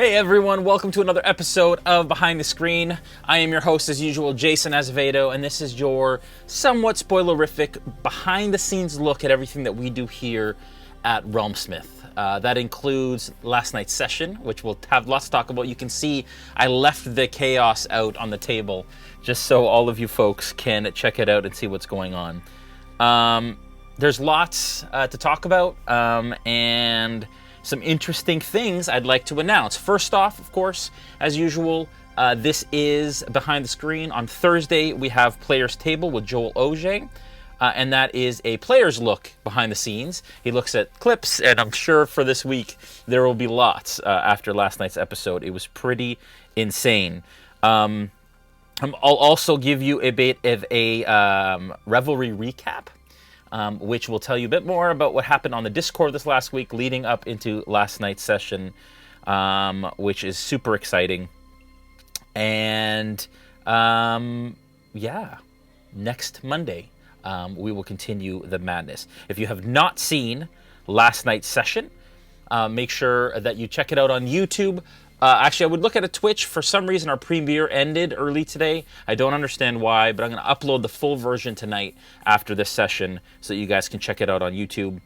Hey everyone, welcome to another episode of Behind the Screen. I am your host as usual, Jason Azevedo, and this is your somewhat spoilerific behind-the-scenes look at everything that we do here at Realmsmith. That includes last night's session, which we'll have lots to talk about. You can see I left the chaos out on the table just so all of you folks can check it out and see what's going on. There's lots to talk about, and some interesting things I'd like to announce. First off, of course, as usual, this is Behind the Screen. On Thursday, we have Player's Table with Joel Auger, and that is a player's look behind the scenes. He looks at clips, and I'm sure for this week, there will be lots after last night's episode. It was pretty insane. I'll also give you a bit of a Revelry Recap, which will tell you a bit more about what happened on the Discord this last week leading up into last night's session, which is super exciting. And yeah, next Monday, we will continue the madness. If you have not seen last night's session, make sure that you check it out on YouTube. Actually, I would look at a Twitch. For some reason, our premiere ended early today. I don't understand why, but I'm going to upload the full version tonight after this session so that you guys can check it out on YouTube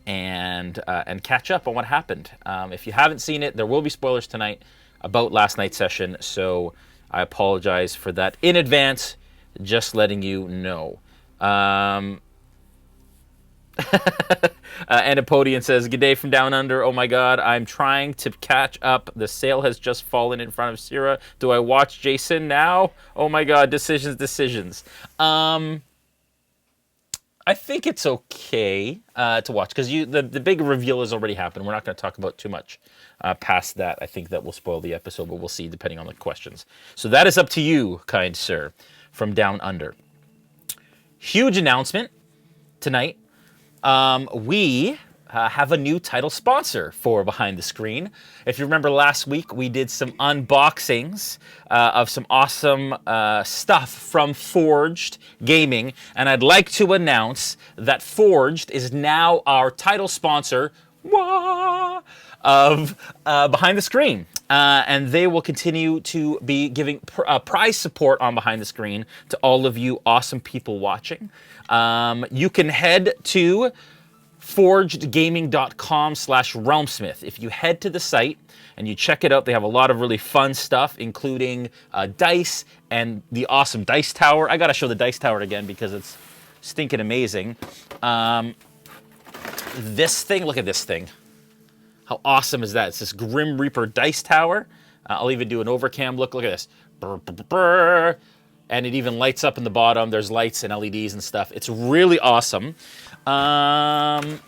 and catch up on what happened. If you haven't seen it, there will be spoilers tonight about last night's session, so I apologize for that in advance, just letting you know. Anapodian says, "Good day from down under. Oh my god, I'm trying to catch up. The sail has just fallen in front of Syrah. Do I watch Jason now? Oh my god, decisions. I think it's okay to watch because the big reveal has already happened. We're not going to talk about too much past that. I think that will spoil the episode, but we'll see depending on the questions. So that is up to you, kind sir, from down under. Huge announcement tonight. We have a new title sponsor for Behind the Screen. If you remember last week, we did some unboxings of some awesome stuff from Forged Gaming, and I'd like to announce that Forged is now our title sponsor of Behind the Screen. And they will continue to be giving prize support on Behind the Screen to all of you awesome people watching. You can head to forgedgaming.com/realmsmith. If you head to the site and you check it out, they have a lot of really fun stuff, including dice and the awesome dice tower. I gotta show the dice tower again because it's stinking amazing. This thing, look at this thing. How awesome is that? It's this Grim Reaper dice tower. I'll even do an overcam look. Look at this. Brr, brr, brr, brr. And it even lights up in the bottom. There's lights and LEDs and stuff. It's really awesome. And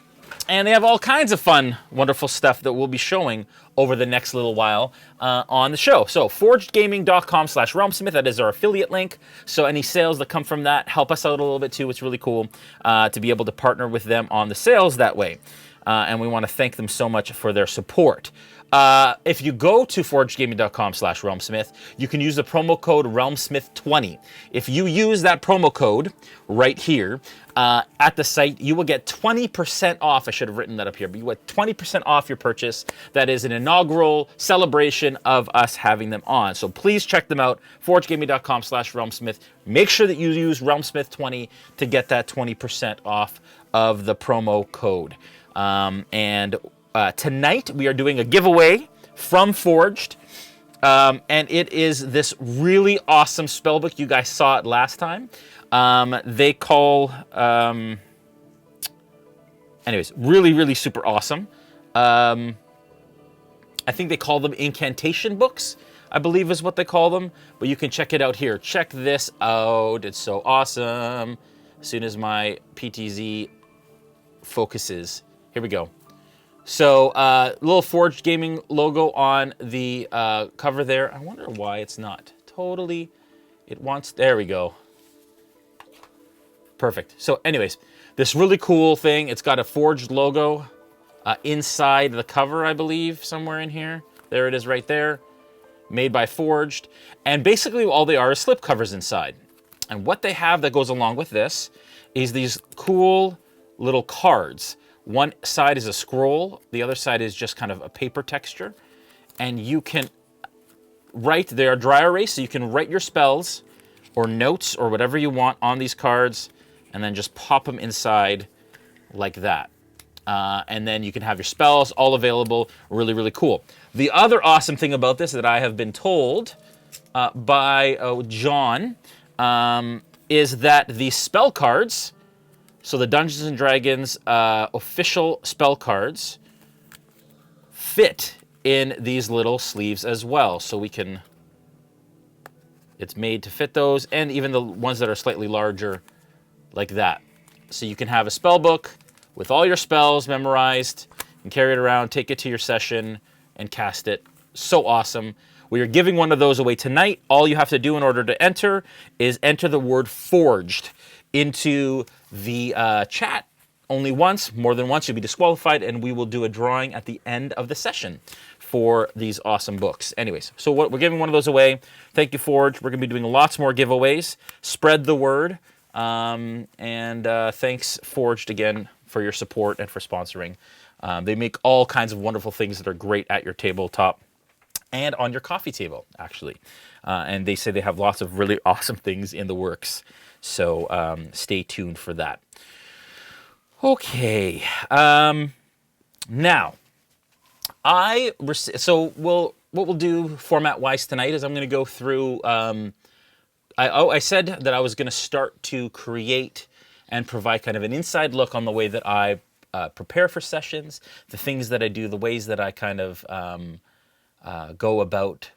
they have all kinds of fun, wonderful stuff that we'll be showing over the next little while on the show. So forgedgaming.com/realmsmith, that is our affiliate link. So any sales that come from that help us out a little bit too. It's really cool to be able to partner with them on the sales that way. And we want to thank them so much for their support. If you go to forgedgaming.com/realmsmith, you can use the promo code realmsmith20. If you use that promo code right here at the site, you will get 20% off. I should have written that up here, but you get 20% off your purchase. That is an inaugural celebration of us having them on. So please check them out, forgedgaming.com/realmsmith. Make sure that you use realmsmith20 to get that 20% off of the promo code. Tonight we are doing a giveaway from Forged, and it is this really awesome spellbook. You guys saw it last time. They call, anyways, really super awesome. I think they call them incantation books, I believe is what they call them, but you can check it out here. Check this out. It's so awesome. As soon as my PTZ focuses, here we go. So, little Forged Gaming logo on the cover there. I wonder why it's not totally, it wants, there we go. Perfect. So anyways, this really cool thing, it's got a Forged logo inside the cover, I believe, somewhere in here. There it is right there. Made by Forged. And basically all they are is slip covers inside. And what they have that goes along with this is these cool little cards. One side is a scroll, the other side is just kind of a paper texture. and you can write, they are dry erase, so you can write your spells or notes or whatever you want on these cards, and then just pop them inside like that. And then you can have your spells all available. Really, really cool. The other awesome thing about this that I have been told by John is that the spell cards, so the Dungeons & Dragons official spell cards, fit in these little sleeves as well. So we can, it's made to fit those, and even the ones that are slightly larger like that. So you can have a spell book with all your spells memorized and carry it around, take it to your session, and cast it. So awesome. We are giving one of those away tonight. All you have to do in order to enter is enter the word forged into the chat. Only once. More than once, you'll be disqualified, and we will do a drawing at the end of the session for these awesome books. Anyways, so we're giving one of those away. Thank you, Forge. We're going to be doing lots more giveaways. Spread the word. And thanks, Forged, again, for your support and for sponsoring. They make all kinds of wonderful things that are great at your tabletop and on your coffee table, actually. And they say they have lots of really awesome things in the works. So stay tuned for that. Okay. Now, what we'll do format-wise tonight is I'm going to go through... I said that I was going to start to create and provide kind of an inside look on the way that I prepare for sessions, the things that I do, the ways that I kind of go about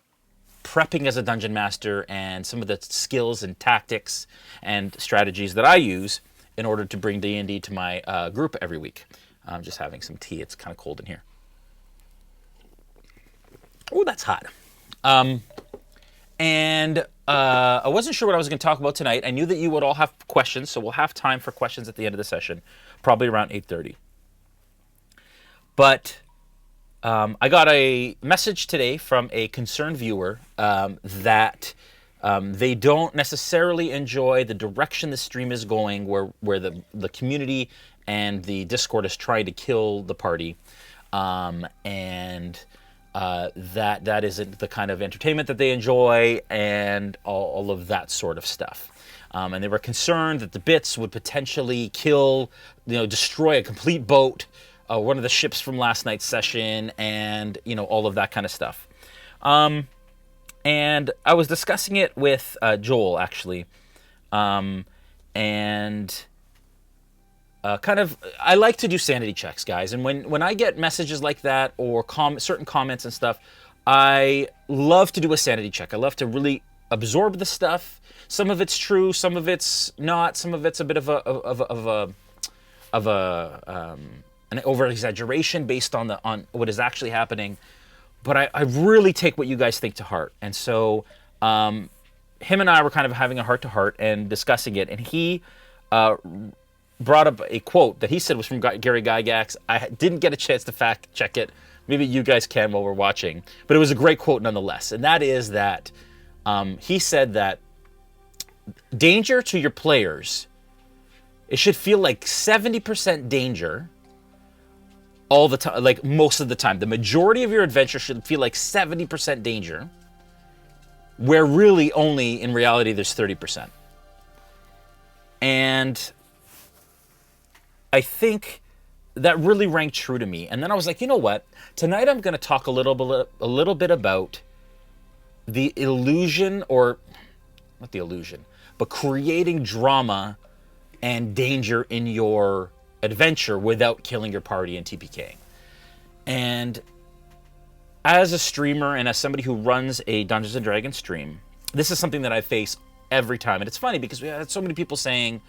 prepping as a dungeon master, and some of the skills and tactics and strategies that I use in order to bring D&D to my group every week. I'm just having some tea. It's kind of cold in here. Oh, that's hot. And I wasn't sure what I was going to talk about tonight. I knew that you would all have questions, so we'll have time for questions at the end of the session, probably around 8:30. But I got a message today from a concerned viewer that they don't necessarily enjoy the direction the stream is going, where the community and the Discord is trying to kill the party, and that isn't the kind of entertainment that they enjoy, and all of that sort of stuff. And they were concerned that the bits would potentially kill, destroy a complete boat, one of the ships from last night's session, and all of that kind of stuff. And I was discussing it with Joel, actually, and I like to do sanity checks, guys. And when I get messages like that, or certain comments and stuff, I love to do a sanity check. I love to really absorb the stuff. Some of it's true, some of it's not. Some of it's a bit of an over-exaggeration based on what is actually happening. But I really take what you guys think to heart. And so him and I were kind of having a heart-to-heart and discussing it. And he brought up a quote that he said was from Gary Gygax. I didn't get a chance to fact-check it. Maybe you guys can while we're watching. But it was a great quote nonetheless. And that is that he said that danger to your players, it should feel like 70% danger all the time, like most of the time. The majority of your adventure should feel like 70% danger, where really only, in reality, there's 30%. And I think that really rang true to me. And then I was like, you know what? Tonight I'm going to talk a little bit about the illusion, or not the illusion, but creating drama and danger in your adventure without killing your party and TPKing. And as a streamer and as somebody who runs a Dungeons & Dragons stream, this is something that I face every time. And it's funny because we had so many people saying,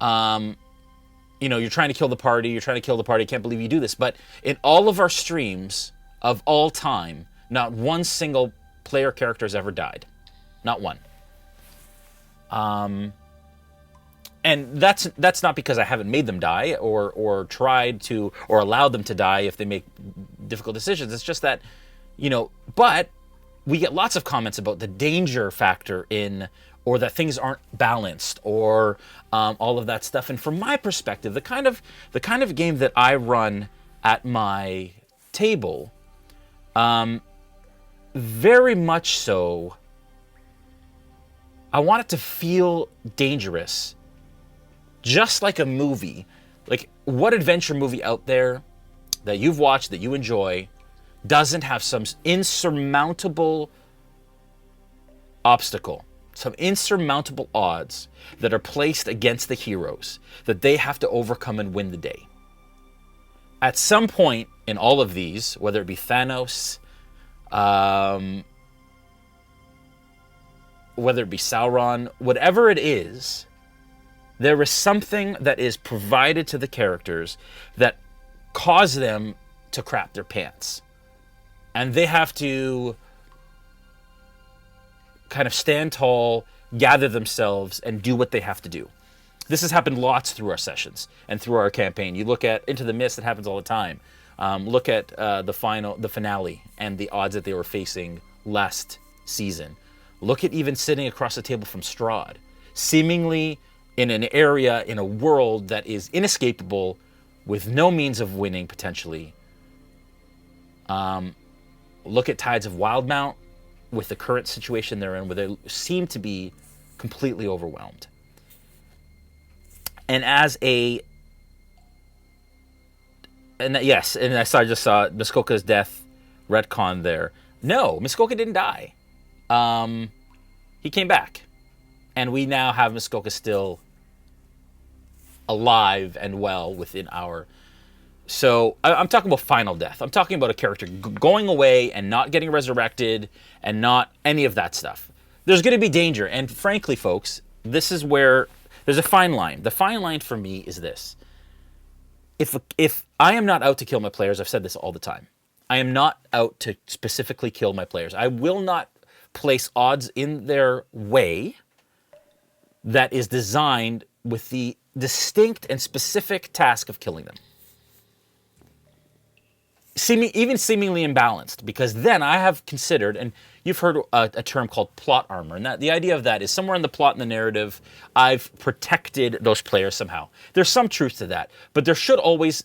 you're trying to kill the party, I can't believe you do this. But in all of our streams of all time, not one single player character has ever died. Not one. And that's not because I haven't made them die or tried to, or allowed them to die if they make difficult decisions. It's just that, but we get lots of comments about the danger factor or that things aren't balanced, or all of that stuff. And from my perspective, the kind of game that I run at my table, very much so, I want it to feel dangerous, just like a movie. Like, what adventure movie out there that you've watched that you enjoy doesn't have some insurmountable obstacle, some insurmountable odds that are placed against the heroes that they have to overcome and win the day? At some point in all of these, whether it be Thanos, whether it be Sauron, whatever it is, there is something that is provided to the characters that cause them to crap their pants. And they have to kind of stand tall, gather themselves, and do what they have to do. This has happened lots through our sessions and through our campaign. You look at Into the Mist, it happens all the time. Look at the finale, and the odds that they were facing last season. Look at even sitting across the table from Strahd, seemingly in an area, in a world that is inescapable, with no means of winning, potentially. Look at Tides of Wildemount, with the current situation they're in, where they seem to be completely overwhelmed. And and I just saw Muskoka's death retcon there. No, Muskoka didn't die. He came back. And we now have Muskoka still alive and well within our... So I'm talking about final death. I'm talking about a character going away and not getting resurrected and not any of that stuff. There's going to be danger. And frankly, folks, this is where there's a fine line. The fine line for me is this. If I am not out to kill my players, I've said this all the time. I am not out to specifically kill my players. I will not place odds in their way that is designed with the distinct and specific task of killing them. Even seemingly imbalanced, because then I have considered, and you've heard a term called plot armor, and that the idea of that is somewhere in the plot and the narrative, I've protected those players somehow. There's some truth to that, but there should always,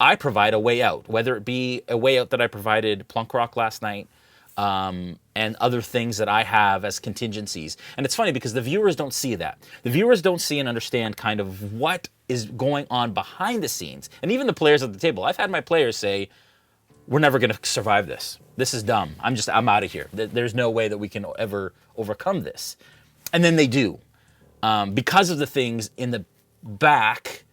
I provide a way out, whether it be a way out that I provided Plunkrock last night, and other things that I have as contingencies. And it's funny because the viewers don't see that. The viewers don't see and understand kind of what is going on behind the scenes. And even the players at the table, I've had my players say, we're never going to survive this. This is dumb. I'm out of here. There's no way that we can ever overcome this. And then they do. Because of the things in the back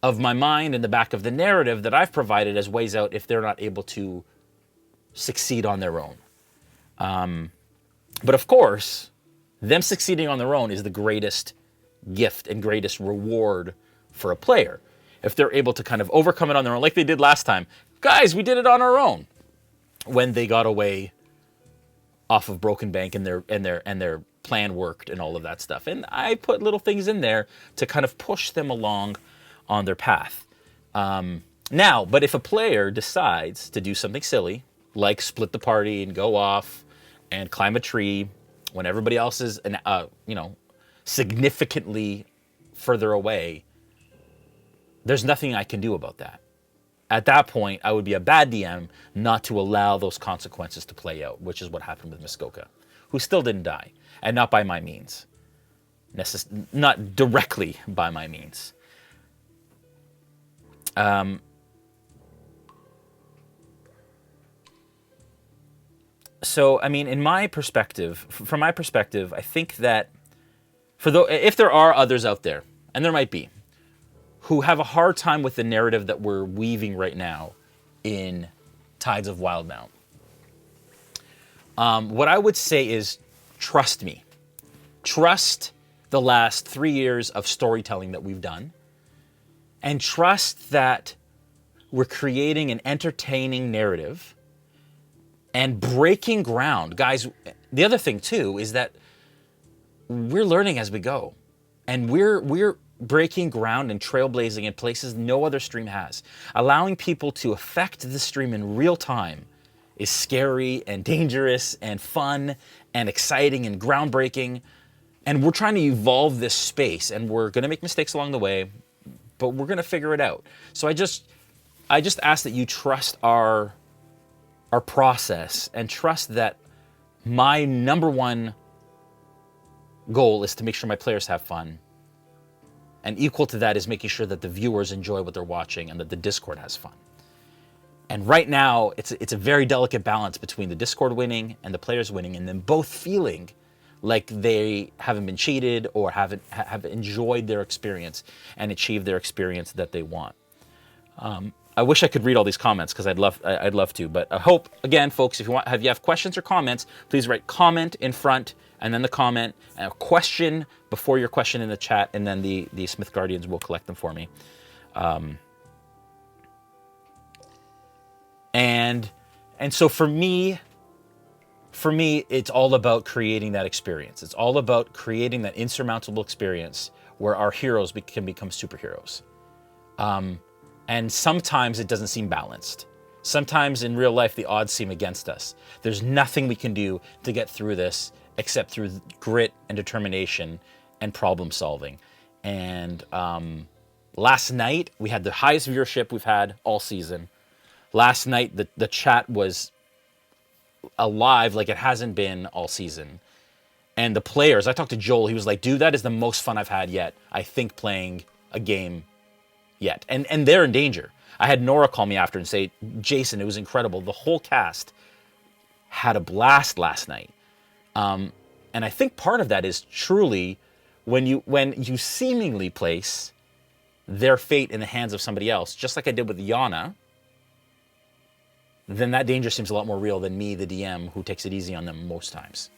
of my mind, in the back of the narrative that I've provided as ways out if they're not able to succeed on their own. But of course, them succeeding on their own is the greatest gift and greatest reward for a player. If they're able to kind of overcome it on their own, like they did last time. Guys, we did it on our own. When they got away off of Broken Bank and their plan worked and all of that stuff. And I put little things in there to kind of push them along on their path. Now, but if a player decides to do something silly, like split the party and go off and climb a tree when everybody else is, significantly further away, there's nothing I can do about that. At that point, I would be a bad DM not to allow those consequences to play out, which is what happened with Muskoka, who still didn't die, and not by my means. Not directly by my means. So, I mean, from my perspective, I think that if there are others out there, and there might be, who have a hard time with the narrative that we're weaving right now in Tides of Wildemount, what I would say is trust me. Trust the last 3 years of storytelling that we've done, and trust that we're creating an entertaining narrative and breaking ground. Guys, the other thing too is that we're learning as we go, and we're breaking ground and trailblazing in places no other stream has. Allowing people to affect the stream in real time is scary and dangerous and fun and exciting and groundbreaking. And we're trying to evolve this space, and we're going to make mistakes along the way, but we're going to figure it out. So I just ask that you trust our our process and trust that my number one goal is to make sure my players have fun. And equal to that is making sure that the viewers enjoy what they're watching and that the Discord has fun. And right now, it's a very delicate balance between the Discord winning and the players winning, and them both feeling like they haven't been cheated or have enjoyed their experience and achieved their experience that they want. I wish I could read all these comments because I'd love to, but I hope, again, folks, if you have questions or comments, please write comment in front and then the comment and a question before your question in the chat, and then the Smith Guardians will collect them for me. And so for me, it's all about creating that experience. It's all about creating that insurmountable experience where our heroes can become superheroes. And sometimes it doesn't seem balanced. Sometimes in real life, the odds seem against us. There's nothing we can do to get through this except through grit and determination and problem solving. And last night, we had the highest viewership we've had all season. Last night, the chat was alive like it hasn't been all season. And the players, I talked to Joel, he was like, dude, that is the most fun I've had yet, I think, playing a game yet. And they're in danger. I had Nora call me after and say, Jason, it was incredible. The whole cast had a blast last night. And I think part of that is truly when you seemingly place their fate in the hands of somebody else, just like I did with Yana, then that danger seems a lot more real than me, the DM, who takes it easy on them most times.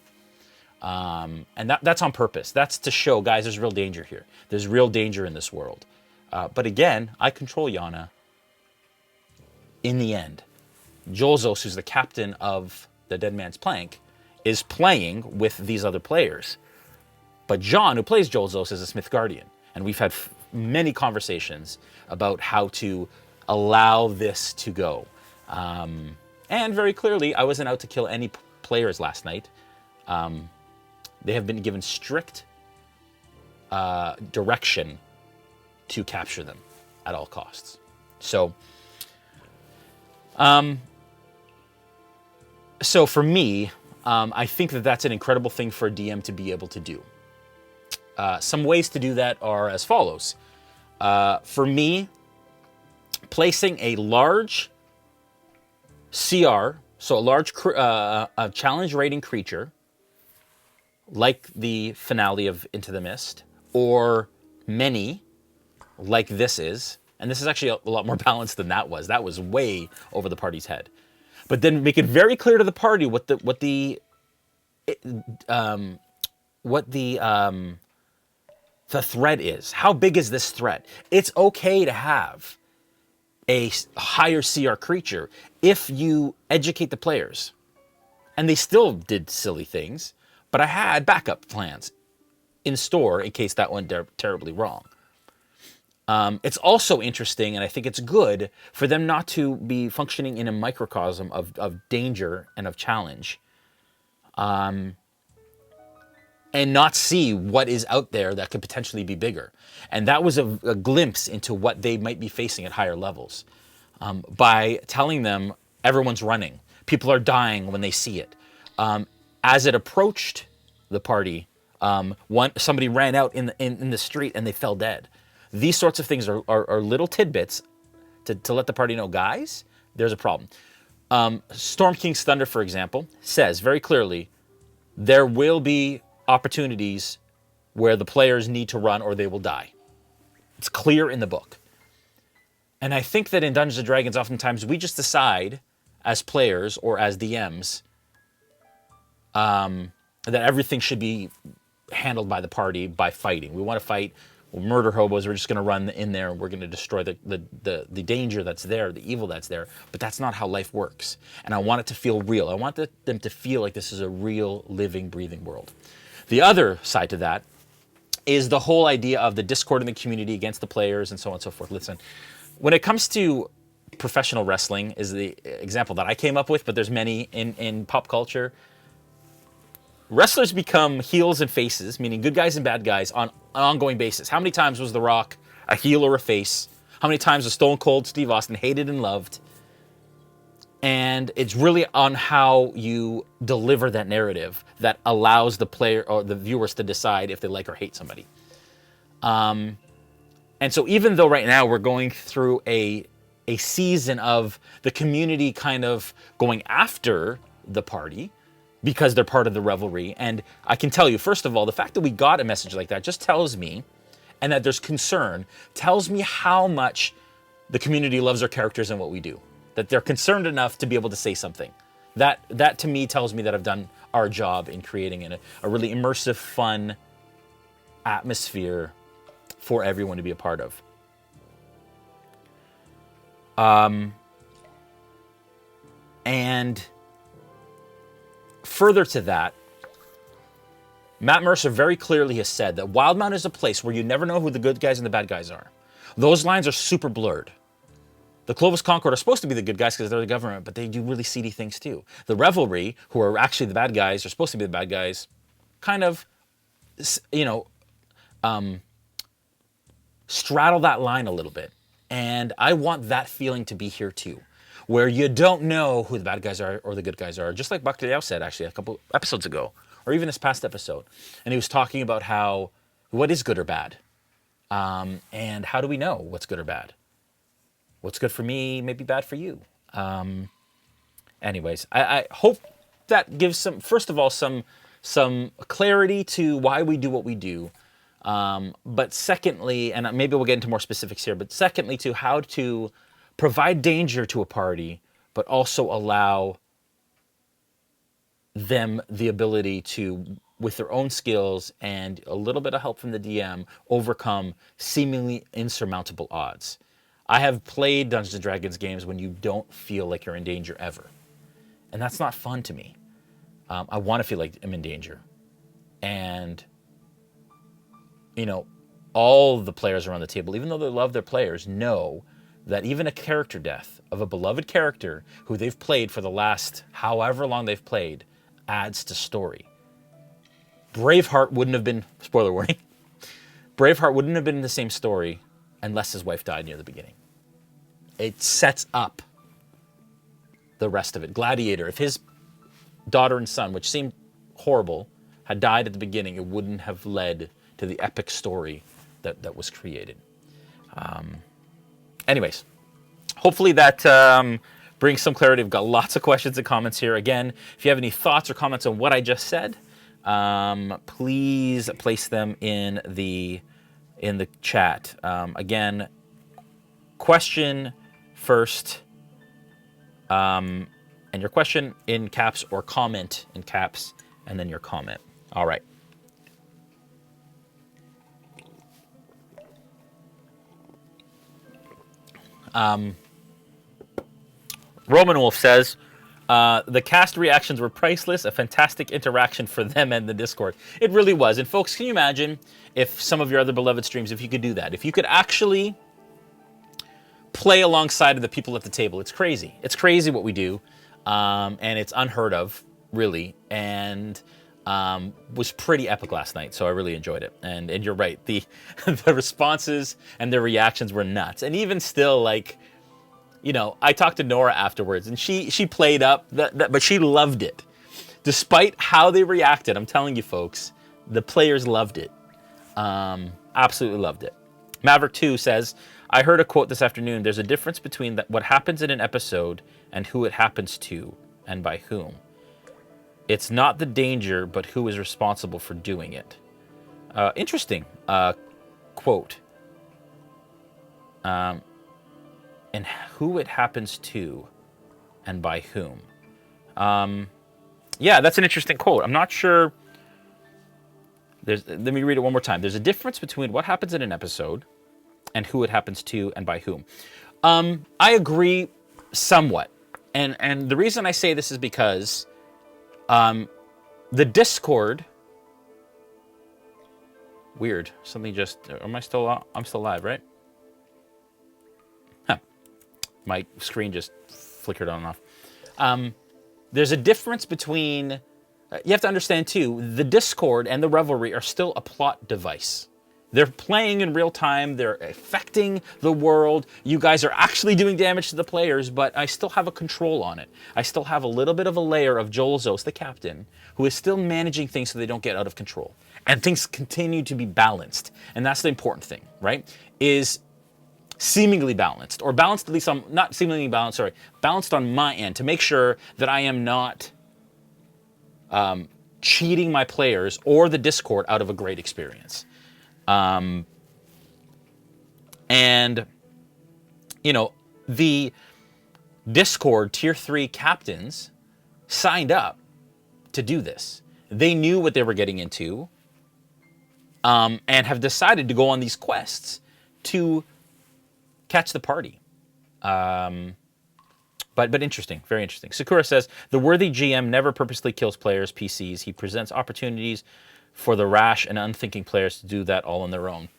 And that's on purpose. That's to show, guys, there's real danger here. There's real danger in this world. But again, I control Yana in the end. Jolzos, who's the captain of the Dead Man's Plank, is playing with these other players. But John, who plays Jolzos, is a Smith Guardian. And we've had many conversations about how to allow this to go. And very clearly, I wasn't out to kill any players last night. They have been given strict direction to capture them at all costs. So, so for me, I think that's an incredible thing for a DM to be able to do. Some ways to do that are as follows. For me, placing a large CR, so a large a challenge rating creature, like the finale of Into the Mist, or many, like this is, and this is actually a lot more balanced than that was. That was way over the party's head. But then make it very clear to the party what the threat is. How big is this threat? It's okay to have a higher CR creature if you educate the players. And they still did silly things, but I had backup plans in store in case that went terribly wrong. It's also interesting, and I think it's good for them not to be functioning in a microcosm of danger and of challenge, and not see what is out there that could potentially be bigger. And that was a glimpse into what they might be facing at higher levels. By telling them everyone's running, people are dying when they see it. As it approached the party, somebody ran out in the street and they fell dead. These sorts of things are little tidbits to let the party know, guys, there's a problem. Storm King's Thunder, for example, says very clearly, there will be opportunities where the players need to run or they will die. It's clear in the book. And I think that in Dungeons & Dragons, oftentimes we just decide as players or as DMs that everything should be handled by the party by fighting. We want to fight. We'll murder hobos. We're just going to run in there and we're going to destroy the danger that's there, the evil that's there. But that's not how life works. And I want it to feel real. I want them to feel like this is a real, living, breathing world. The other side to that is the whole idea of the discord in the community against the players and so on and so forth. Listen, when it comes to professional wrestling is the example that I came up with, but there's many in pop culture. Wrestlers become heels and faces, meaning good guys and bad guys, on an ongoing basis. How many times was The Rock a heel or a face? How many times was Stone Cold Steve Austin hated and loved? And it's really on how you deliver that narrative that allows the player or the viewers to decide if they like or hate somebody. And so even though right now we're going through a season of the community kind of going after the party because they're part of the revelry, and I can tell you, first of all, the fact that we got a message like that just tells me, and that there's concern, tells me how much the community loves our characters and what we do. That they're concerned enough to be able to say something. That to me tells me that I've done our job in creating a really immersive, fun atmosphere for everyone to be a part of. And further to that, Matt Mercer very clearly has said that Wildemount is a place where you never know who the good guys and the bad guys are. Those lines are super blurred. The Clovis Concord are supposed to be the good guys because they're the government, but they do really seedy things too. The Revelry, who are actually the bad guys, are supposed to be the bad guys, kind of, straddle that line a little bit. And I want that feeling to be here too, where you don't know who the bad guys are or the good guys are, just like Buck Liao said actually a couple episodes ago, or even this past episode. And he was talking about what is good or bad, and how do we know what's good or bad? What's good for me may be bad for you. Anyways, I hope that gives first of all, some clarity to why we do what we do. But secondly, and maybe we'll get into more specifics here, but secondly to how to provide danger to a party, but also allow them the ability to, with their own skills and a little bit of help from the DM, overcome seemingly insurmountable odds. I have played Dungeons & Dragons games when you don't feel like you're in danger ever. And that's not fun to me. I want to feel like I'm in danger. And, all the players around the table, even though they love their players, know that even a character death of a beloved character who they've played for the last however long they've played adds to story. Braveheart wouldn't have been, spoiler warning, Braveheart wouldn't have been the same story unless his wife died near the beginning. It sets up the rest of it. Gladiator, if his daughter and son, which seemed horrible, had died at the beginning, it wouldn't have led to the epic story that was created. Anyways, hopefully that brings some clarity. I've got lots of questions and comments here. Again, if you have any thoughts or comments on what I just said, please place them in the chat. Again, question first, and your question in caps or comment in caps, and then your comment. All right. Roman Wolf says, the cast reactions were priceless, a fantastic interaction for them and the Discord. It really was. And folks, can you imagine if some of your other beloved streams, if you could do that, if you could actually play alongside of the people at the table. It's crazy. It's crazy what we do, and it's unheard of, really, and was pretty epic last night, so I really enjoyed it. And you're right, the responses and the reactions were nuts. And even still, like, I talked to Nora afterwards, and she played up, but she loved it. Despite how they reacted, I'm telling you folks, the players loved it. Absolutely loved it. Maverick 2 says, I heard a quote this afternoon, there's a difference between what happens in an episode and who it happens to and by whom. It's not the danger, but who is responsible for doing it. Interesting quote. And who it happens to and by whom. Yeah, that's an interesting quote. I'm not sure. Let me read it one more time. There's a difference between what happens in an episode and who it happens to and by whom. I agree somewhat. And the reason I say this is because the Discord, weird, something just, I'm still live, right? Huh. My screen just flickered on and off. There's a difference between, you have to understand too, the Discord and the Revelry are still a plot device. They're playing in real time. They're affecting the world. You guys are actually doing damage to the players, but I still have a control on it. I still have a little bit of a layer of Jolzos, the captain, who is still managing things so they don't get out of control. And things continue to be balanced. And that's the important thing, right? Is seemingly balanced, or balanced at least on, not seemingly balanced, sorry, balanced on my end to make sure that I am not cheating my players or the Discord out of a great experience. And, you know, the Discord Tier 3 captains signed up to do this. They knew what they were getting into, and have decided to go on these quests to catch the party. But interesting, very interesting. Sakura says, the worthy GM never purposely kills players, PCs. He presents opportunities for the rash and unthinking players to do that all on their own.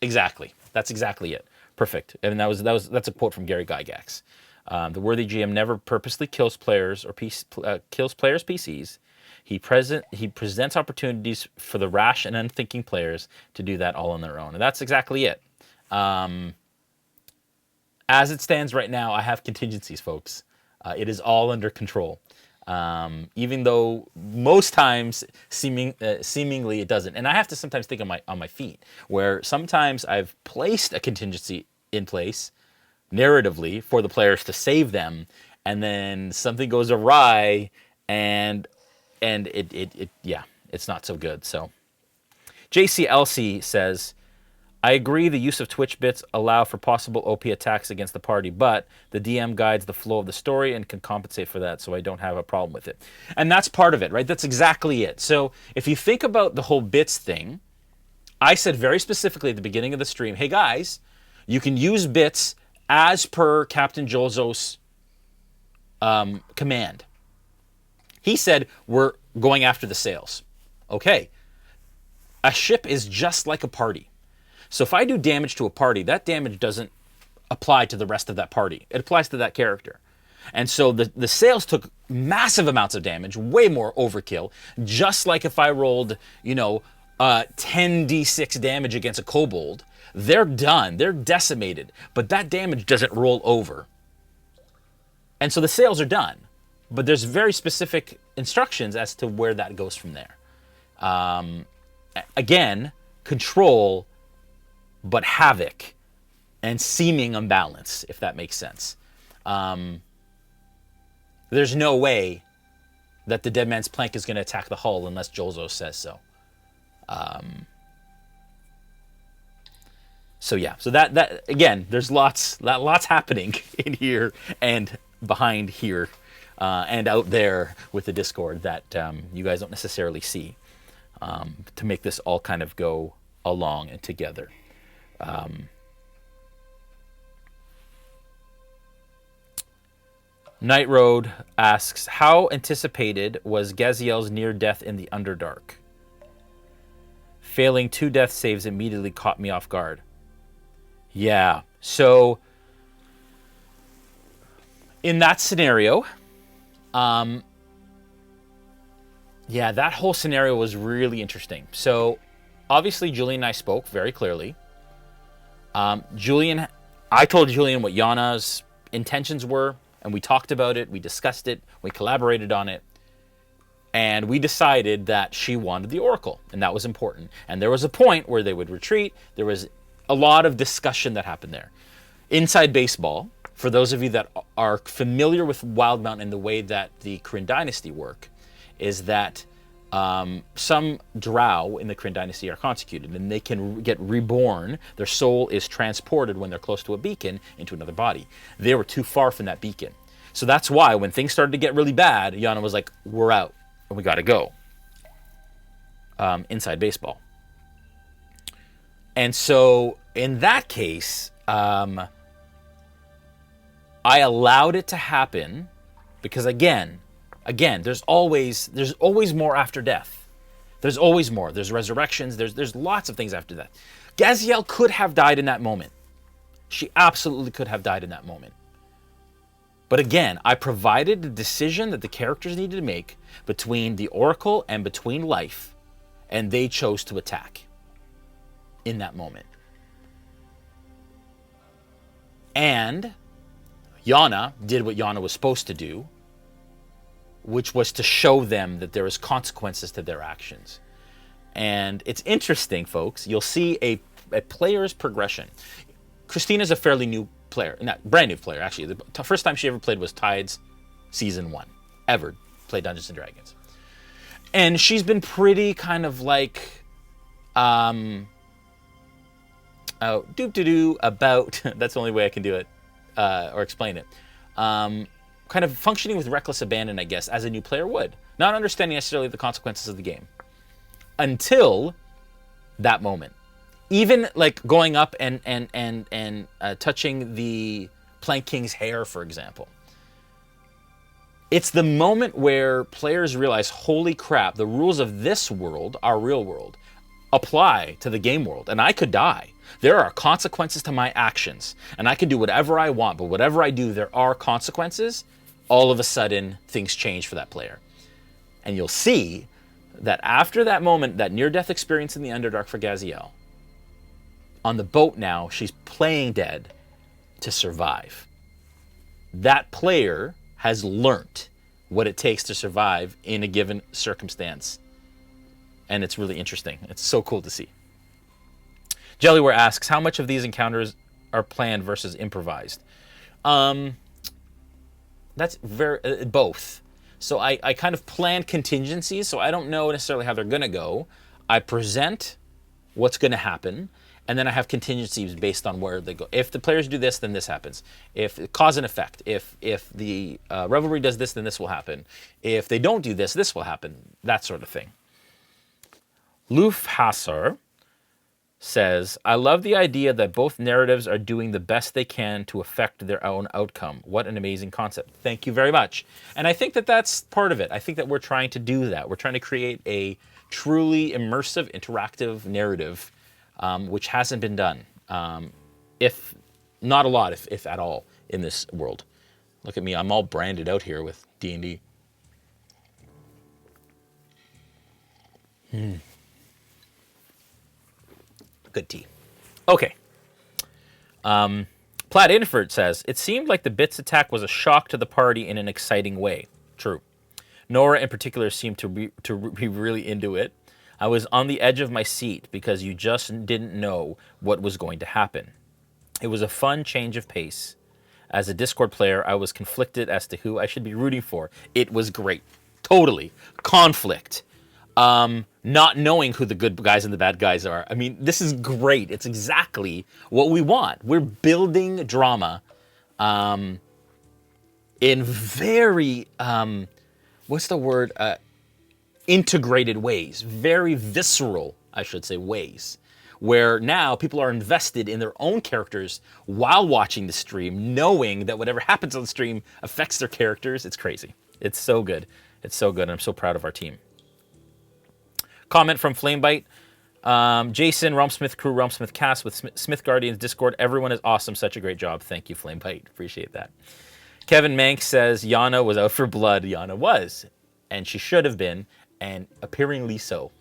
Exactly. That's exactly it. Perfect. And that's a quote from Gary Gygax. The worthy GM never purposely kills players or kills players' PCs. He presents opportunities for the rash and unthinking players to do that all on their own. And that's exactly it. As it stands right now, I have contingencies, folks. It is all under control. Even though most times seemingly it doesn't. And I have to sometimes think on my feet, where sometimes I've placed a contingency in place narratively for the players to save them, and then something goes awry, and it's not so good. So JCLC says, I agree the use of Twitch bits allow for possible OP attacks against the party, but the DM guides the flow of the story and can compensate for that, so I don't have a problem with it. And that's part of it, right? That's exactly it. So if you think about the whole bits thing, I said very specifically at the beginning of the stream, hey guys, you can use bits as per Captain Jolzos' command. He said, we're going after the sails. Okay. A ship is just like a party. So if I do damage to a party, that damage doesn't apply to the rest of that party. It applies to that character. And so the sails took massive amounts of damage, way more overkill, just like if I rolled, 10d6 damage against a kobold. They're done. They're decimated. But that damage doesn't roll over. And so the sails are done. But there's very specific instructions as to where that goes from there. Again, control, but havoc and seeming imbalance, if that makes sense. There's no way that the Dead Man's Plank is going to attack the hull unless Jolzo says so. So that again, there's lots happening in here and behind here and out there with the Discord that you guys don't necessarily see to make this all kind of go along and together. Night Road asks, how anticipated was Gaziel's near death in the Underdark? Failing 2 death saves immediately caught me off guard. Yeah, so in that scenario, that whole scenario was really interesting. So obviously Julian and I spoke very clearly. I told Julian what Yana's intentions were, and we talked about it, we discussed it, we collaborated on it, and we decided that she wanted the Oracle, and that was important. And there was a point where they would retreat. There was a lot of discussion that happened there. Inside baseball, for those of you that are familiar with Wildemount and the way that the Kryn Dynasty work, is that some drow in the Kryn Dynasty are consecuted, and they can get reborn. Their soul is transported when they're close to a beacon into another body. They were too far from that beacon. So that's why when things started to get really bad, Yana was like, we're out, and we got to go. Inside baseball. And so in that case, I allowed it to happen because again, there's always more after death. There's always more. There's resurrections. There's lots of things after death. Gaziel could have died in that moment. She absolutely could have died in that moment. But again, I provided the decision that the characters needed to make between the Oracle and between life, and they chose to attack. in that moment. And Yana did what Yana was supposed to do, which was to show them that there is consequences to their actions. And it's interesting, folks. You'll see a player's progression. Christina's a fairly new player, not brand new player, actually. The first time she ever played was Tides Season 1, ever played Dungeons & Dragons. And she's been pretty kind of like, about, that's the only way I can do it, or explain it. Kind of functioning with reckless abandon, I guess, as a new player would. Not understanding necessarily the consequences of the game. Until that moment. Even like going up and touching the Plank King's hair, for example. It's the moment where players realize, holy crap, the rules of this world, our real world, apply to the game world, and I could die. There are consequences to my actions, and I can do whatever I want, but whatever I do, there are consequences. All of a sudden, things change for that player. And you'll see that after that moment, that near-death experience in the Underdark for Gaziel, on the boat now, she's playing dead to survive. That player has learnt what it takes to survive in a given circumstance. And it's really interesting. It's so cool to see. Jellyware asks, how much of these encounters are planned versus improvised? That's very both. So I kind of plan contingencies, so I don't know necessarily how they're going to go. I present what's going to happen, and then I have contingencies based on where they go. If the players do this, then this happens. If cause and effect. If the Revelry does this, then this will happen. If they don't do this, this will happen. That sort of thing. Luf Hasser says, I love the idea that both narratives are doing the best they can to affect their own outcome. What an amazing concept. Thank you very much. And I think that that's part of it. I think that we're trying to do that. We're trying to create a truly immersive, interactive narrative, which hasn't been done, if not a lot, if at all, in this world. Look at me. I'm all branded out here with D&D. Good tea. Okay. Platt Inford says, it seemed like the Bits attack was a shock to the party in an exciting way. True. Nora in particular seemed to be really into it. I was on the edge of my seat because you just didn't know what was going to happen. It was a fun change of pace. As a Discord player, I was conflicted as to who I should be rooting for. It was great. Totally. Conflict. Not knowing who the good guys and the bad guys are. I mean, this is great. It's exactly what we want. We're building drama in very, integrated ways. Very visceral, I should say, ways. Where now people are invested in their own characters while watching the stream, knowing that whatever happens on the stream affects their characters. It's crazy. It's so good. It's so good. I'm so proud of our team. Comment from Flamebite. Jason, Rumsmith Crew, Rumsmith Cast with Smith Guardians Discord. Everyone is awesome. Such a great job. Thank you, Flamebite. Appreciate that. Kevin Mank says, Yana was out for blood. Yana was. And she should have been. And appearingly so.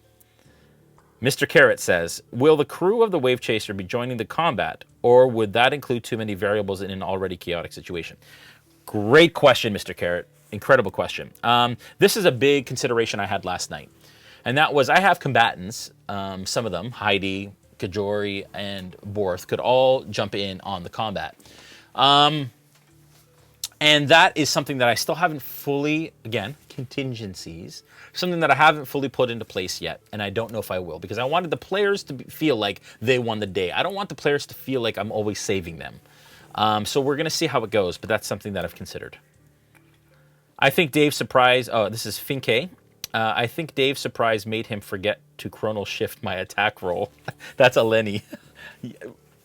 Mr. Carrot says, will the crew of the Wave Chaser be joining the combat, or would that include too many variables in an already chaotic situation? Great question, Mr. Carrot. Incredible question. This is a big consideration I had last night. And that was, I have combatants, some of them, Heidi, Kajori, and Borth, could all jump in on the combat. And that is something that I still haven't fully, again, contingencies, something that I haven't fully put into place yet, and I don't know if I will, because I wanted the players to feel like they won the day. I don't want the players to feel like I'm always saving them. So we're going to see how it goes, but that's something that I've considered. I think Dave's surprise, this is Finke. I think Dave's surprise made him forget to chronal shift my attack roll. That's a Lenny.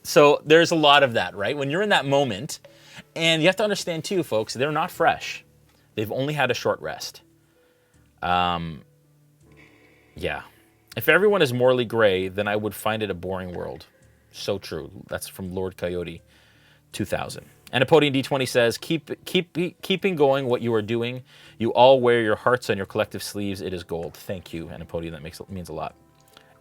So there's a lot of that, right? When you're in that moment, and you have to understand too, folks, they're not fresh. They've only had a short rest. Yeah. If everyone is morally gray, then I would find it a boring world. So true. That's from Lord Coyote 2000. And Apodian D20 says, keeping going what you are doing. You all wear your hearts on your collective sleeves. It is gold. Thank you, Anapodian. That means a lot.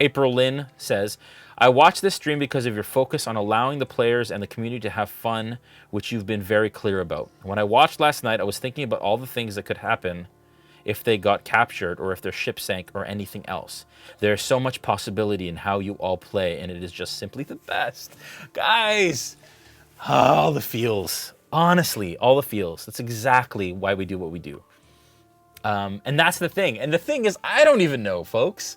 April Lynn says, I watched this stream because of your focus on allowing the players and the community to have fun, which you've been very clear about. When I watched last night, I was thinking about all the things that could happen if they got captured or if their ship sank or anything else. There's so much possibility in how you all play, and it is just simply the best. Guys, all the feels. Honestly, all the feels. That's exactly why we do what we do. And that's the thing. And the thing is, I don't even know, folks.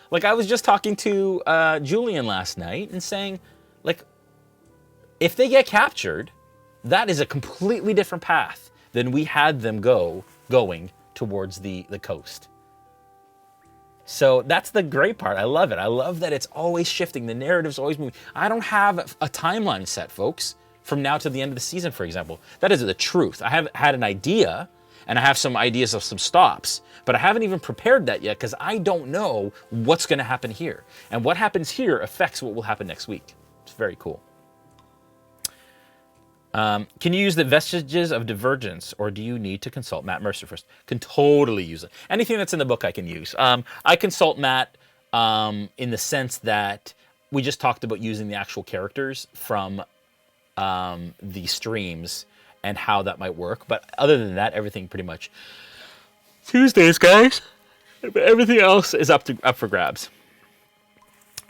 Like, I was just talking to Julian last night and saying, like, if they get captured, that is a completely different path than we had them going towards the coast. So that's the great part. I love it. I love that it's always shifting. The narrative's always moving. I don't have a timeline set, folks, from now to the end of the season, for example. That is the truth. I have had an idea, and I have some ideas of some stops, but I haven't even prepared that yet because I don't know what's going to happen here. And what happens here affects what will happen next week. It's very cool. Can you use the vestiges of divergence, or do you need to consult Matt Mercer first? Can totally use it. Anything that's in the book I can use. I consult Matt in the sense that we just talked about using the actual characters from the streams and how that might work. But other than that, everything pretty much Tuesdays, guys. But everything else is up for grabs.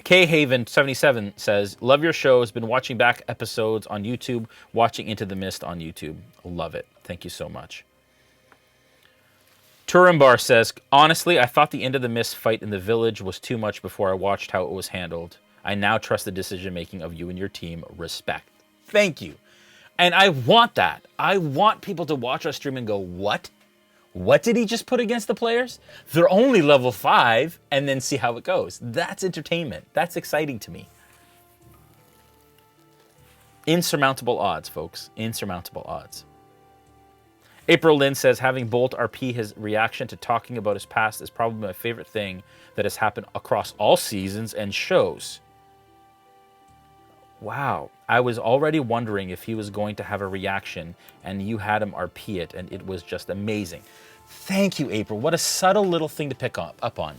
K Haven 77 says, love your shows. Been watching back episodes on YouTube, watching Into the Mist on YouTube. Love it. Thank you so much. Turambar says, honestly, I thought the Into the Mist fight in the village was too much before I watched how it was handled. I now trust the decision making of you and your team. Respect. Thank you. And I want that. I want people to watch our stream and go, what? What did he just put against the players? They're only level 5, and then see how it goes. That's entertainment. That's exciting to me. Insurmountable odds, folks. Insurmountable odds. April Lynn says, having Bolt RP his reaction to talking about his past is probably my favorite thing that has happened across all seasons and shows. Wow. I was already wondering if he was going to have a reaction, and you had him RP it, and it was just amazing. Thank you, April. What a subtle little thing to pick up on.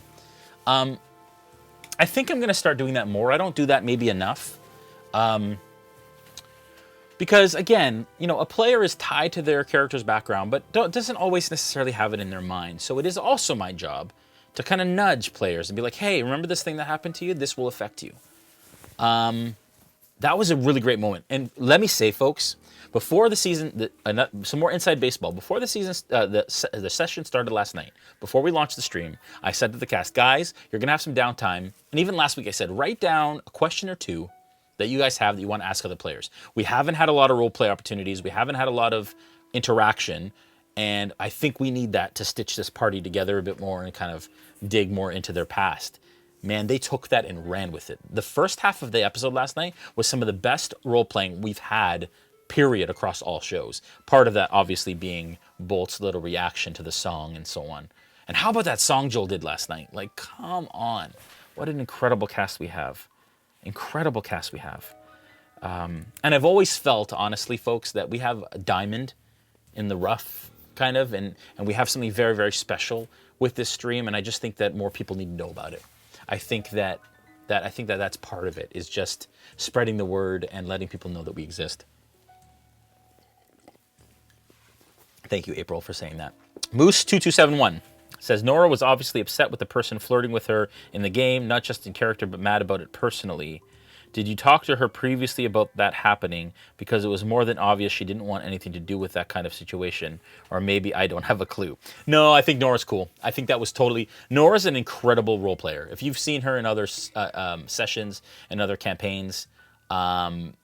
I think I'm going to start doing that more. I don't do that maybe enough. Because, again, you know, a player is tied to their character's background, but doesn't always necessarily have it in their mind. So it is also my job to kind of nudge players and be like, hey, remember this thing that happened to you? This will affect you. That was a really great moment. And let me say, folks, before the season, some more inside baseball. Before the season, the session started last night, before we launched the stream, I said to the cast, guys, you're going to have some downtime. And even last week I said, write down a question or two that you guys have that you want to ask other players. We haven't had a lot of role play opportunities. We haven't had a lot of interaction. And I think we need that to stitch this party together a bit more and kind of dig more into their past. Man, they took that and ran with it. The first half of the episode last night was some of the best role-playing we've had, period, across all shows. Part of that, obviously, being Bolt's little reaction to the song and so on. And how about that song Joel did last night? Like, come on. What an incredible cast we have. Incredible cast we have. And I've always felt, honestly, folks, that we have a diamond in the rough, kind of, and we have something very, very special with this stream, and I just think that more people need to know about it. I think that that's part of it, is just spreading the word and letting people know that we exist. Thank you, April, for saying that. Moose2271 says, Nora was obviously upset with the person flirting with her in the game, not just in character, but mad about it personally. Did you talk to her previously about that happening? Because it was more than obvious she didn't want anything to do with that kind of situation. Or maybe I don't have a clue. No, I think Nora's cool. I think that was totally... Nora's an incredible role player. If you've seen her in other sessions and other campaigns, you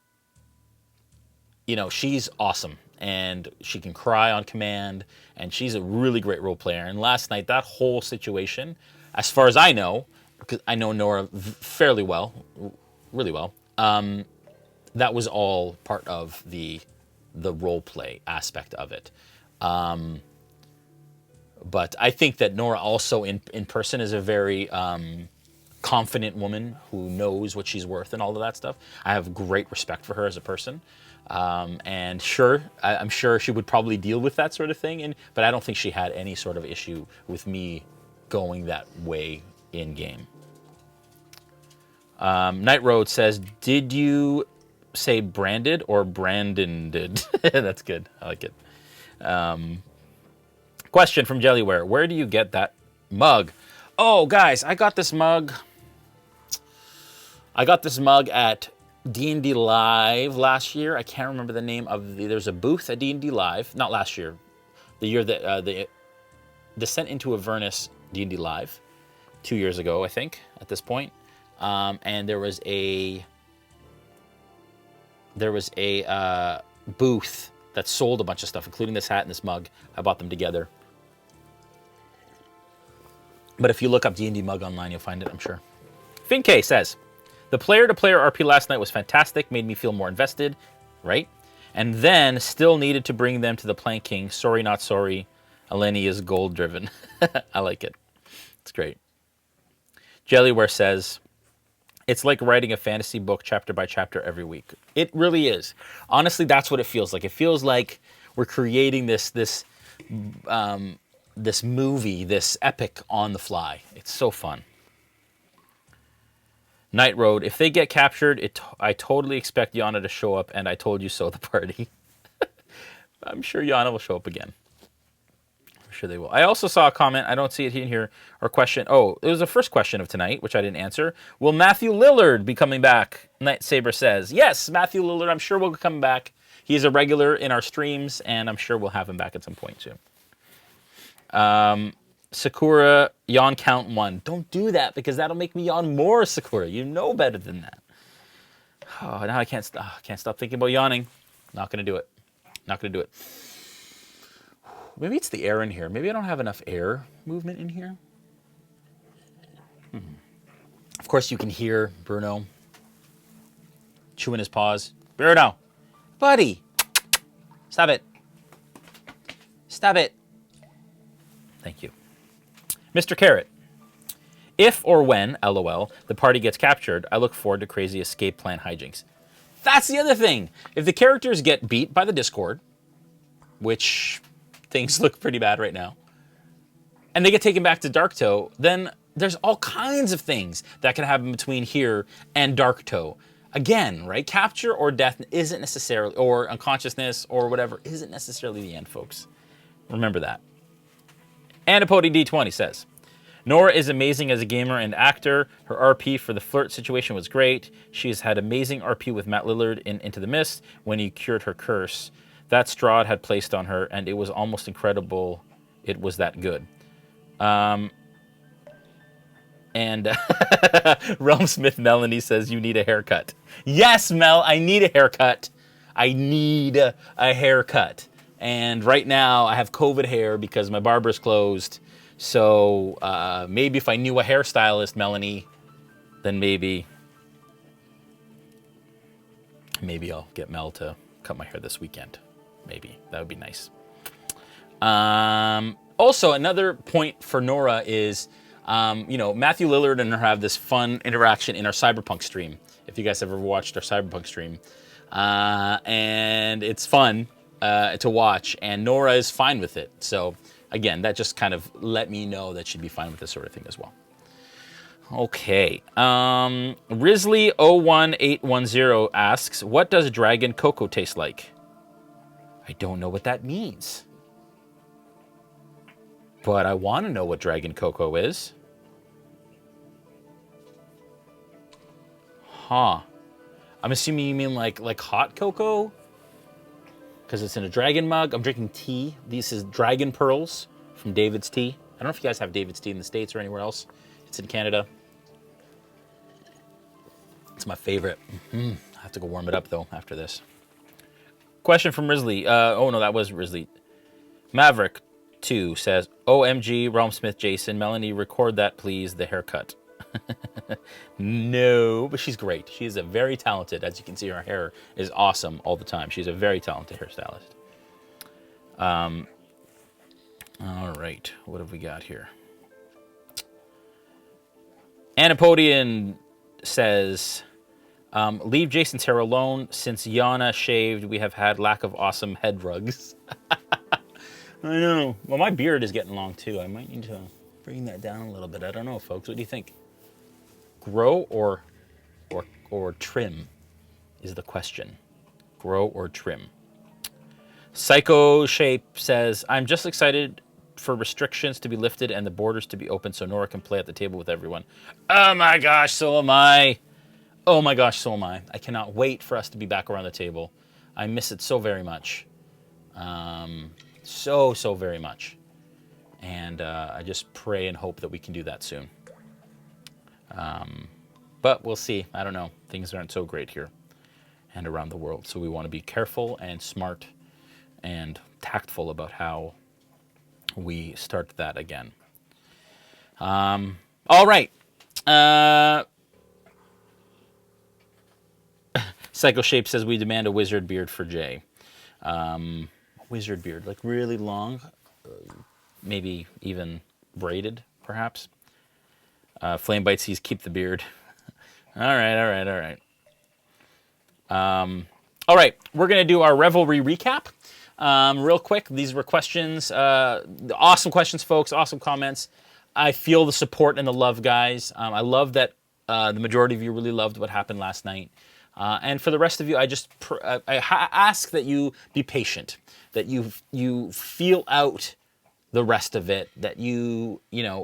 know, she's awesome. And she can cry on command. And she's a really great role player. And last night, that whole situation, as far as I know, because I know Nora fairly well... really well. That was all part of the role play aspect of it. But I think that Nora also in person is a very confident woman who knows what she's worth and all of that stuff. I have great respect for her as a person. And sure, I'm sure she would probably deal with that sort of thing. But I don't think she had any sort of issue with me going that way in game. Night Road says, did you say branded or Brandoned? That's good. I like it. Question from Jellyware. Where do you get that mug? Oh, guys, I got this mug. At D&D Live last year. I can't remember the name of there's a booth at D&D Live. Not last year. The year that the Descent into Avernus D&D Live. 2 years ago, I think, at this point. And there was a booth that sold a bunch of stuff, including this hat and this mug. I bought them together. But if you look up D&D mug online, you'll find it, I'm sure. Finkay says, the player-to-player RP last night was fantastic, made me feel more invested, right? And then still needed to bring them to the planking. Sorry, not sorry. Eleni is goal-driven. I like it. It's great. Jellyware says, it's like writing a fantasy book chapter by chapter every week. It really is. Honestly, that's what it feels like. It feels like we're creating this movie, this epic on the fly. It's so fun. Night Road, if they get captured, I totally expect Yana to show up, and I told you so, the party. I'm sure Yana will show up again. I'm sure they will. I also saw a comment, I don't see it in here, or question. Oh, it was the first question of tonight, which I didn't answer. Will Matthew Lillard be coming back? Night Saber says, yes, Matthew Lillard, I'm sure will come back. He's a regular in our streams, and I'm sure we'll have him back at some point soon. Sakura, yawn count 1. Don't do that, because that'll make me yawn more, Sakura. You know better than that. Oh, now I can't stop thinking about yawning. Not going to do it. Not going to do it. Maybe it's the air in here. Maybe I don't have enough air movement in here. Of course, you can hear Bruno chewing his paws. Bruno, buddy, stop it. Stop it. Thank you. Mr. Carrot, if or when, LOL, the party gets captured, I look forward to crazy escape plan hijinks. That's the other thing. If the characters get beat by the Discord, which things look pretty bad right now, and they get taken back to Darktoe, then there's all kinds of things that can happen between here and Darktoe. Again, right? Capture or death isn't necessarily, or unconsciousness or whatever, isn't necessarily the end, folks. Remember that. Anipodi D20 says, Nora is amazing as a gamer and actor. Her RP for the flirt situation was great. She has had amazing RP with Matt Lillard in Into the Mist when he cured her curse. That Strahd had placed on her, and it was almost incredible it was that good. And Realmsmith Melanie says, you need a haircut. Yes, Mel, I need a haircut. I need a haircut. And right now, I have COVID hair because my barber's closed. So maybe if I knew a hairstylist, Melanie, then maybe I'll get Mel to cut my hair this weekend. Maybe. That would be nice. Also, another point for Nora is, Matthew Lillard and her have this fun interaction in our Cyberpunk stream. If you guys have ever watched our Cyberpunk stream. And it's fun to watch, and Nora is fine with it. So, again, that just kind of let me know that she'd be fine with this sort of thing as well. Okay. Risley01810 asks, what does dragon cocoa taste like? I don't know what that means. But I want to know what dragon cocoa is. Huh. I'm assuming you mean like hot cocoa? Because it's in a dragon mug. I'm drinking tea. This is Dragon Pearls from David's Tea. I don't know if you guys have David's Tea in the States or anywhere else. It's in Canada. It's my favorite. I have to go warm it up, though, after this. Question from Risley. Oh, no, that was Risley. Maverick2 says, OMG, Realmsmith Jason. Melanie, record that, please, the haircut. No, but she's great. She's a very talented, as you can see, her hair is awesome all the time. She's a very talented hairstylist. All right, what have we got here? Anapodian says, leave Jason's hair alone. Since Yana shaved, we have had lack of awesome head rugs. I know. Well, my beard is getting long, too. I might need to bring that down a little bit. I don't know, folks. What do you think? Grow or or trim is the question. Grow or trim. Psycho Shape says, I'm just excited for restrictions to be lifted and the borders to be open so Nora can play at the table with everyone. Oh my gosh, so am I. Oh my gosh, so am I. I cannot wait for us to be back around the table. I miss it so very much. So very much. And I just pray and hope that we can do that soon. But we'll see. I don't know. Things aren't so great here and around the world. So we want to be careful and smart and tactful about how we start that again. All right. Psycho Shape says we demand a wizard beard for Jay. Wizard beard, like really long, maybe even braided, perhaps. Flame Bite sees keep the beard. All right. All right, we're going to do our Revelry Recap. Real quick, these were questions. Awesome questions, folks. Awesome comments. I feel the support and the love, guys. I love that the majority of you really loved what happened last night. And for the rest of you, I just ask that you be patient, that you feel out the rest of it, that you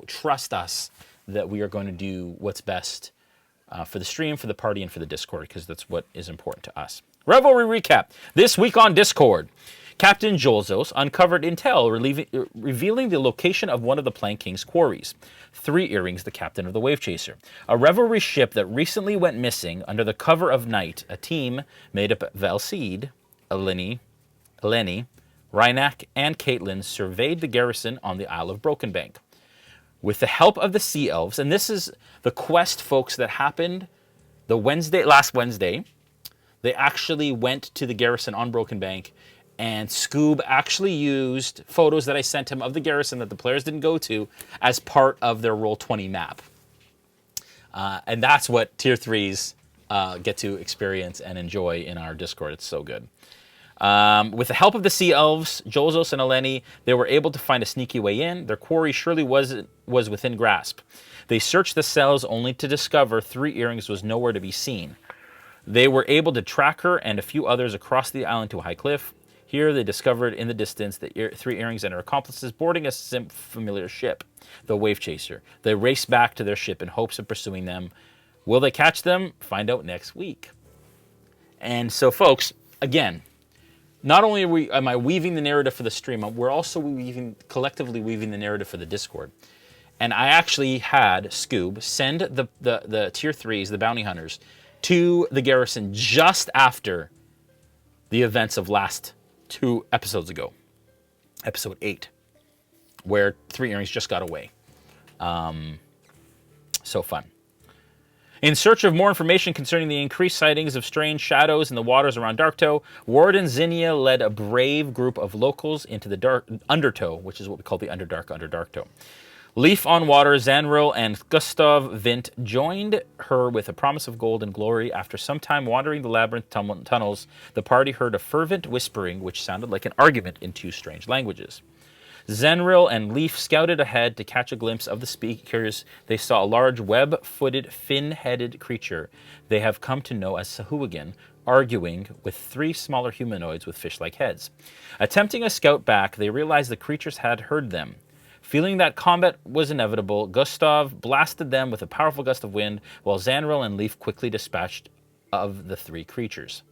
trust us, that we are going to do what's best for the stream, for the party, and for the Discord, because that's what is important to us. Revelry Recap. This week on Discord, Captain Jolzos uncovered intel revealing the location of one of the Plank King's quarries. 3 Earrings, the captain of the Wave Chaser. A Revelry ship that recently went missing under the cover of night. A team made up of Valseed, Eleni, Rhynak, and Caitlin surveyed the garrison on the Isle of Brokenbank. With the help of the Sea Elves, and this is the quest, folks, that happened last Wednesday. They actually went to the garrison on Brokenbank, and Scoob actually used photos that I sent him of the garrison that the players didn't go to as part of their Roll20 map. And that's what Tier 3s get to experience and enjoy in our Discord. It's so good. With the help of the Sea Elves, Jolzos and Eleni, they were able to find a sneaky way in. Their quarry surely was within grasp. They searched the cells only to discover 3 Earrings was nowhere to be seen. They were able to track her and a few others across the island to a high cliff. Here they discovered in the distance the 3 Earrings and her accomplices boarding a familiar ship, the Wave Chaser. They raced back to their ship in hopes of pursuing them. Will they catch them? Find out next week. And so, folks, again, not only am I weaving the narrative for the stream, we're also collectively weaving the narrative for the Discord. And I actually had Scoob send the Tier 3s, the bounty hunters, to the garrison just after the events of last 2 episodes ago. Episode 8, where 3 Earrings just got away. So fun. In search of more information concerning the increased sightings of strange shadows in the waters around Darktow, Warden Zinnia led a brave group of locals into the Undertow, which is what we call the Underdark under Darktow. Leaf on Water, Zanril, and Gustav Vint joined her with a promise of gold and glory. After some time wandering the labyrinth tunnels, the party heard a fervent whispering which sounded like an argument in 2 strange languages. Zenril and Leaf scouted ahead to catch a glimpse of the speakers. They saw a large web-footed, fin-headed creature they have come to know as Sahuagin, arguing with 3 smaller humanoids with fish-like heads. Attempting a scout back, they realized the creatures had heard them. Feeling that combat was inevitable, Gustav blasted them with a powerful gust of wind, while Zanril and Leaf quickly dispatched of the 3 creatures.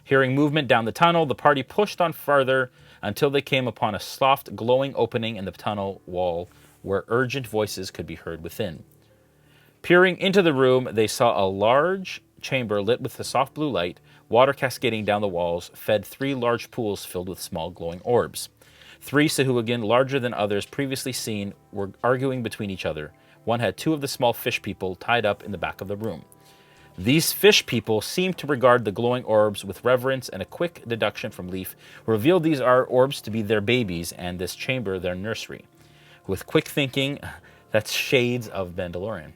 Hearing movement down the tunnel, the party pushed on farther until they came upon a soft, glowing opening in the tunnel wall where urgent voices could be heard within. Peering into the room, they saw a large chamber lit with a soft blue light. Water cascading down the walls fed 3 large pools filled with small glowing orbs. 3 Sahuagin, larger than others previously seen, were arguing between each other. One had 2 of the small fish people tied up in the back of the room. These fish people seemed to regard the glowing orbs with reverence, and a quick deduction from Leaf revealed these orbs to be their babies and this chamber their nursery. With quick thinking, that's shades of Mandalorian.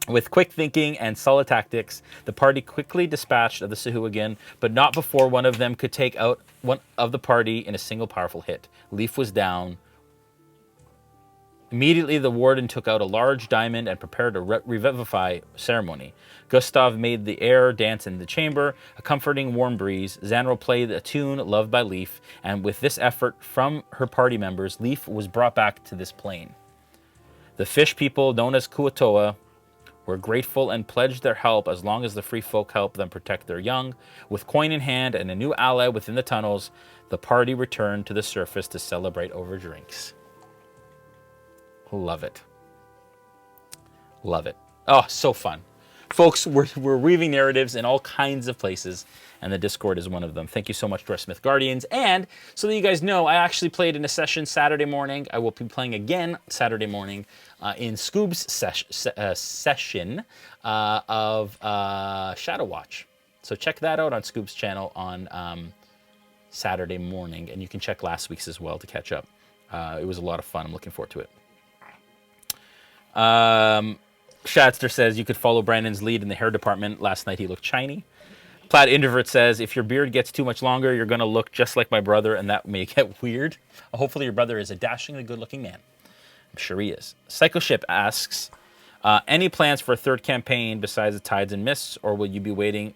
With quick thinking and solid tactics, the party quickly dispatched of the Sahuagin, but not before one of them could take out one of the party in a single powerful hit. Leaf was down. Immediately, the warden took out a large diamond and prepared a revivify ceremony. Gustav made the air dance in the chamber, a comforting warm breeze. Zanril played a tune loved by Leaf, and with this effort from her party members, Leaf was brought back to this plane. The fish people, known as Kuatoa, were grateful and pledged their help as long as the free folk helped them protect their young. With coin in hand and a new ally within the tunnels, the party returned to the surface to celebrate over drinks. Love it. Love it. Oh, so fun. Folks, we're weaving narratives in all kinds of places, and the Discord is one of them. Thank you so much to our Smith Guardians. And so that you guys know, I actually played in a session Saturday morning. I will be playing again Saturday morning in Scoob's session of Shadow Watch. So check that out on Scoob's channel on Saturday morning, and you can check last week's as well to catch up. It was a lot of fun. I'm looking forward to it. Shatster says you could follow Brandon's lead in the hair department. Last night he looked shiny. Plaid Introvert says if your beard gets too much longer, you're going to look just like my brother, and that may get weird. Hopefully your brother is a dashingly good-looking man. I'm sure he is. Psychoship asks, any plans for a third campaign besides the Tides and Mists, or will you be waiting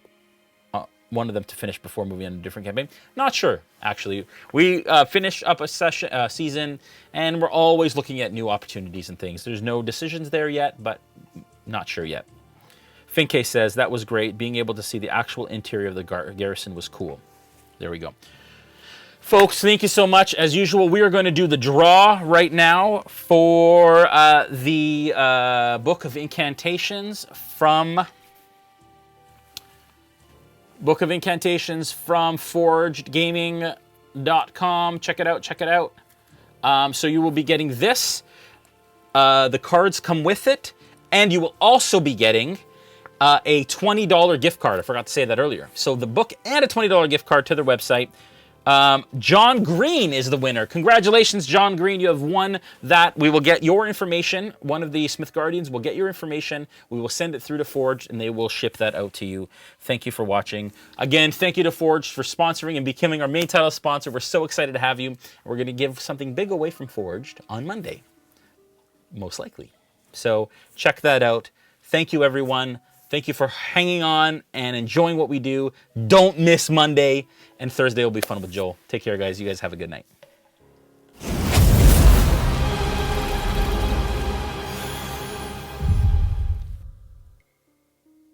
one of them to finish before moving on to a different campaign? Not sure, actually. We finish up a season, and we're always looking at new opportunities and things. There's no decisions there yet, but not sure yet. Finke says, that was great. Being able to see the actual interior of the garrison was cool. There we go. Folks, thank you so much. As usual, we are going to do the draw right now for the Book of Incantations from forgedgaming.com. Check it out, check it out. So you will be getting this. The cards come with it, and you will also be getting a $20 gift card. I forgot to say that earlier. So the book and a $20 gift card to their website. John Green is the winner. Congratulations, John Green. You have won that. We will get your information. One of the Smith Guardians will get your information. We will send it through to Forged, and they will ship that out to you. Thank you for watching. Again, thank you to Forged for sponsoring and becoming our main title sponsor. We're so excited to have you. We're going to give something big away from Forged on Monday, most likely. So check that out. Thank you, everyone. Thank you for hanging on and enjoying what we do. Don't miss Monday, and Thursday will be fun with Joel. Take care, guys. You guys have a good night.